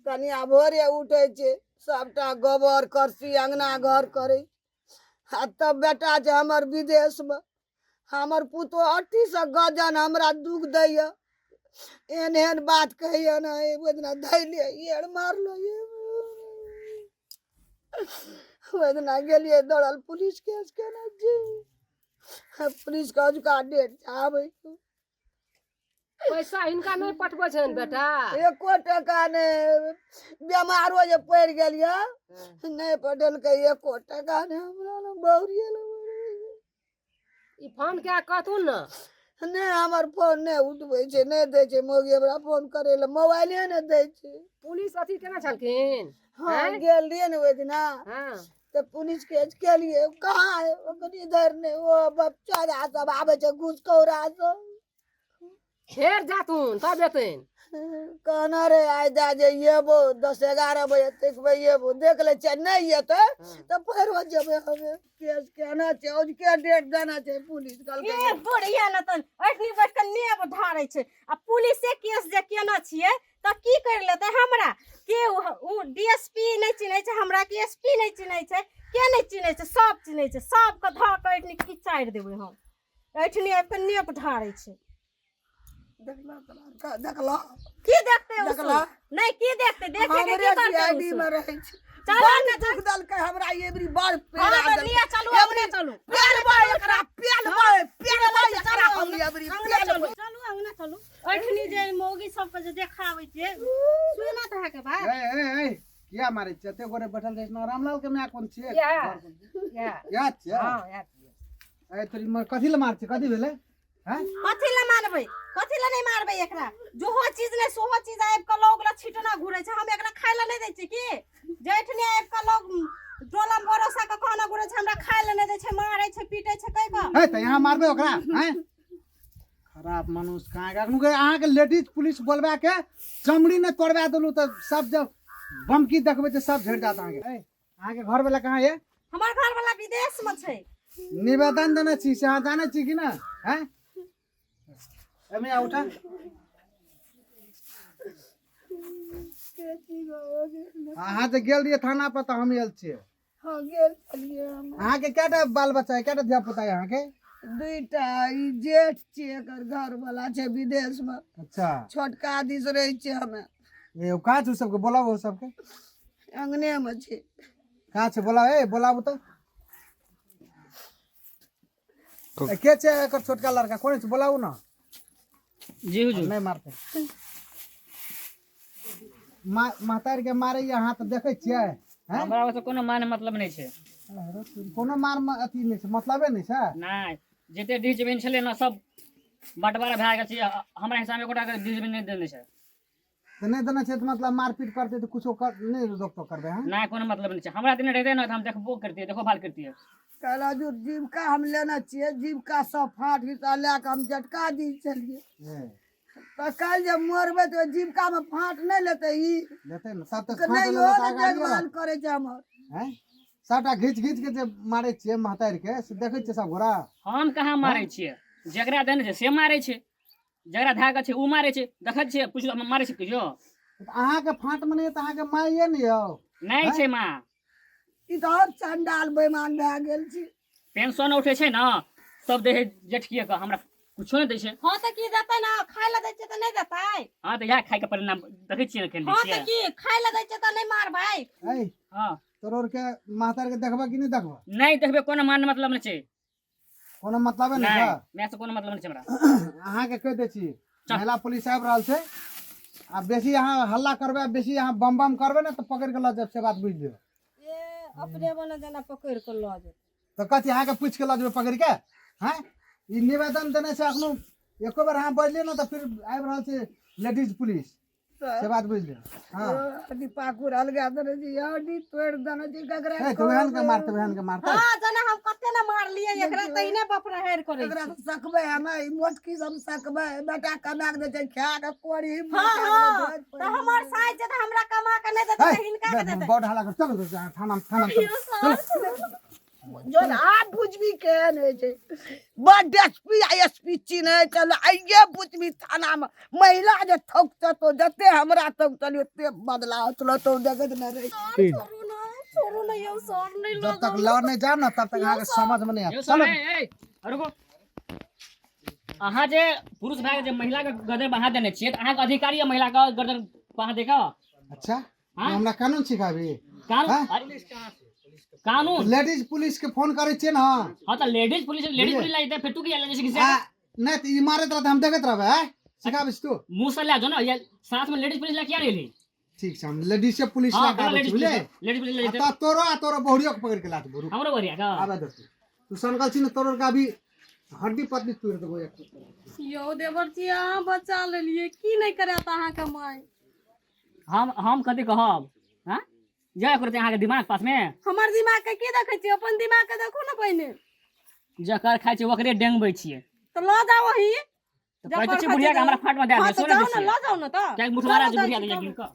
तनिया भोरे उठे छे सबटा गोबर करसी अंगना घर करे आ तब बेटा छे हमर विदेश में हमर पुतो 38 गजन हमरा दुख दैया एहन एहन बात कहिया ना ओदिना धैले येड़ मारलो ये ओदिना गेलिए दौड़ल पुलिस केस केना जी पुलिस का का डेट आवे पैसा इनका नहीं पटबै छन बेटा एको टका नहीं बीमारो जे पड़ गेलिए नहीं पटलकै एको टका नहीं हमरा बहुरिए ई फोन क्या कहथुन न नहीं हमर फोन नहीं उठबै छे नहीं दै छे मोगी हमरा फोन करे ले मोबाइले नहीं दै छे पुलिस अथी केना छलखिन हां गेल रहिए न ओइ दिना हां तो पुलिस केस के लिए कहाँ है ओकनी इधर ने वो बच्चा सब आवे छे घुसखोरा सब फेर जातुन तब एतन कहना रे आइ जा जे येबो 10-11 बजे तक येबो देख ले छे नहीं येते तो फिर हो जेबे हमें केस केना छे और के डेट देना छे पुलिस कल के ए बुढ़िया न त अठनी बैठ के नेब धारै छे आ पुलिसे केस जे केना छिए त की कर लेते हमरा के उ डीएसपी नहीं चिन्है छे हमरा के एसपी नहीं चिन्है छे के नहीं चिन्है छे सब चिन्है छे सब के धा के अठनी की चाइर देबै हम अठनी आब के नेब धारै छे देखला की देखते हो देखला नहीं की देखते देखे के की करते आईडी में रहै छे चलो न दुख दल के हमरा ये बड़ी बार पेड़ हां आ लिया चलो हमने चलो पेड़ बा एकरा पेड़ एकरा हम ये बड़ी पेड़ चलो अंगना चलो अठनी जे मौगी सब के जे देखाबै छे सुना त है के बा ए किया मारे चते गोरे बैठल छै ना रामलाल के मैं कोन छिए या याद छै हां याद ए तोरी म कथि ल मार छै कथि भेले हैं कथि ल मारबै कथि ल नहीं मारबै एकरा जो हो चीज ने सोहो चीज आइब के लोग ल छिटना घुरे छै हम एकरा खाय ल नहीं दै छी की जेठनी आइब के लोग टोला में भरोसा के कहना घुरे छै हमरा खाय ल नहीं दै छै मारै छै पीटै छै कह के है त यहां मारबे ओकरा हैं खराब मनुष्य कहां गनु के अहाँ के लेडीज पुलिस बोलबा के चमड़ी ने तोड़बा देलु त सब जब बमकी देखबे त सब झड़ जात अहाँ के घर वाला कहां है हमर घर वाला विदेश में छै निवेदन देने छी से अहाँ जाने छी कि ना हैं एमे उठा अहाँ जे गेल रहिए थाना पर त हम आयल छिए हां गेल छलिए हम अहाँ के केटा बाल बच्चा है केटा धिया पुता है अहाँ के दुईटा ई जेठ छे एकर घर वाला छे विदेश में अच्छा छोटका दिस रहे छे हमें ये का छ सबके बोलाओ सबके अंगने में छे कहाँ छे बोलाओ ए बोलाओ तो के छे एकर छोटका लड़का कोन छे बोलाओ ना जी हुजूर नहीं मारते मातार के मारे यहाँ तो देखे छिए हैं हमरा ओसे कोनो मान मतलब नहीं छे कोनो मार अथी नहीं छे मतलबे नहीं छे नहीं जते डी जमीन छले ना सब बंटवारा भए गेल छै हमरा हिसाब में एकोटा के डी जमीन नहीं देने छै तो नहीं देना छे तो मतलब मारपीट करते तो कुछो कर नहीं रोक टोक करबे हैं नहीं कोनो मतलब नहीं छे हमरा दिन रहते ना तो हम देखबो करतिए देखो भाल करतिए कहला जो जीविका हम लेना चाहिए जीविका सब फाट हिस्सा लेके हम झटका दी चलिए तो कल जब मरबे तो जीविका में फाट नहीं लेते ई लेते ना सब तक नहीं हो तो देखभाल करे छे हमर हैं सबटा घिच घिच के जे मारे छिए महतार के से देखे छिए सब घोड़ा हम कहाँ मारे छिए जकरा देने छै से मारे छै जकरा धागा छै उ मारे छै देखै छिए पुछलो हम मारे छै कहियो अहाँ के फाट में नहीं तो अहाँ के माइए नहीं हो नहीं छै मां ई तो और चंडाल बेईमान भए गेल छी पेंशन उठे छै ना सब दे जेठकिए के हमरा कुछो नहीं दै छै हां त की देतै ना खाय ल दै छै त नहीं देतै हां त या खाय के परिणाम देखै छिए ना केन दै हां छिए त की खाय ल दै छै त नहीं मारबै ए हां तोर के महतार के देखबा कि नहीं देखबा नहीं देखबे कोनो मान मतलब नहीं छै कोनो मतलब नहीं नहीं है मैं से कोनो मतलब नहीं छै हमरा अहाँ के कह दे छी महिला पुलिस आबि रहल छै आ बेसी अहाँ हल्ला करबे बेसी अहाँ बम बम करबे ना तो पकड़ के ल जाब से बात बुझ लियो ए अपने बने जना पकड़ के ल जे तो कथी अहाँ के पूछ के ल जेबे पकड़ के हैं ई निवेदन देने से अखनो एको बार अहाँ बजलिए ना तो फिर आबि रहल छै लेडीज पुलिस से बात बुझ लियो हां अडी पाकुर अलगा दने जी अडी तोड़ दने जी गगरा ए तो बहन के मारते हां जना हम कते ना मार लिए एकरा तइने बाप रहर करे गगरा सकबे हमें ई मोटकी हम सकबे बेटा कमा के दे छै खा के कोड़ी हां हां त हमर साइज जे हमरा कमा के नहीं देते हिनका के देते बहुत हल्ला कर चलो थाना जोन आप बुझबी केहन होइ छै बड एसपी आ एसपी चिन्है चल आइये बुझबी थाना में महिला जे ठोकते तो जते हमरा ठोकतल ओते बदला होतलो तो देखत न रही छोड़ू ना यौ सर नहीं जब तक लड़ नहीं जाओ ना तब तक अहाँके समझ में नहीं आएत चलो रुको अहाँ जे पुरुष भए के जे महिला के गर्दन बांधा देने छियै तऽ अहाँके अधिकारी महिला के गर्दन बांधा देगा अच्छा हाँ? हमरा कानून सिखाबी कानून हाँ? कानून लेडीज पुलिस के फोन करे छियै ना हाँ तो लेडीज पुलिस लाई दे फिर तू की जैसे कि नहीं तो ई मारत रहते हम देखत रहबे हैं सिखाबी तू मुंह से ले जाओ ना ये साथ में लेडीज पुलिस ला क्या ले ली ठीक छै हम लेडीज से पुलिस हाँ ला लेडीज बुझले पुलिस ले आ तोरो बहुरियो के पकड़ के लात बोरू हमरो बढ़िया का आबे दे तू सनकल छी न तोरो का अभी हड्डी पतली तोड़ देबो एक यौ देवर जी अहाँ बचा लेलिए की नहीं करत अहाँ के माय हम कथी कहब हां जाय करते अहाँ के दिमाग पास में हमर दिमाग के की देखै छी अपन दिमाग के देखो ना पहिने जकर खाइ छै ओकरे डेंगबै छियै तो ल जाओ ही तो कहै छै बुढ़िया के हमरा फाट में दे दे हाँ तो सोने जाओ दे ना छियै ल जाओ ना तो क्या मुठवारा जे बुढ़िया दे गिन क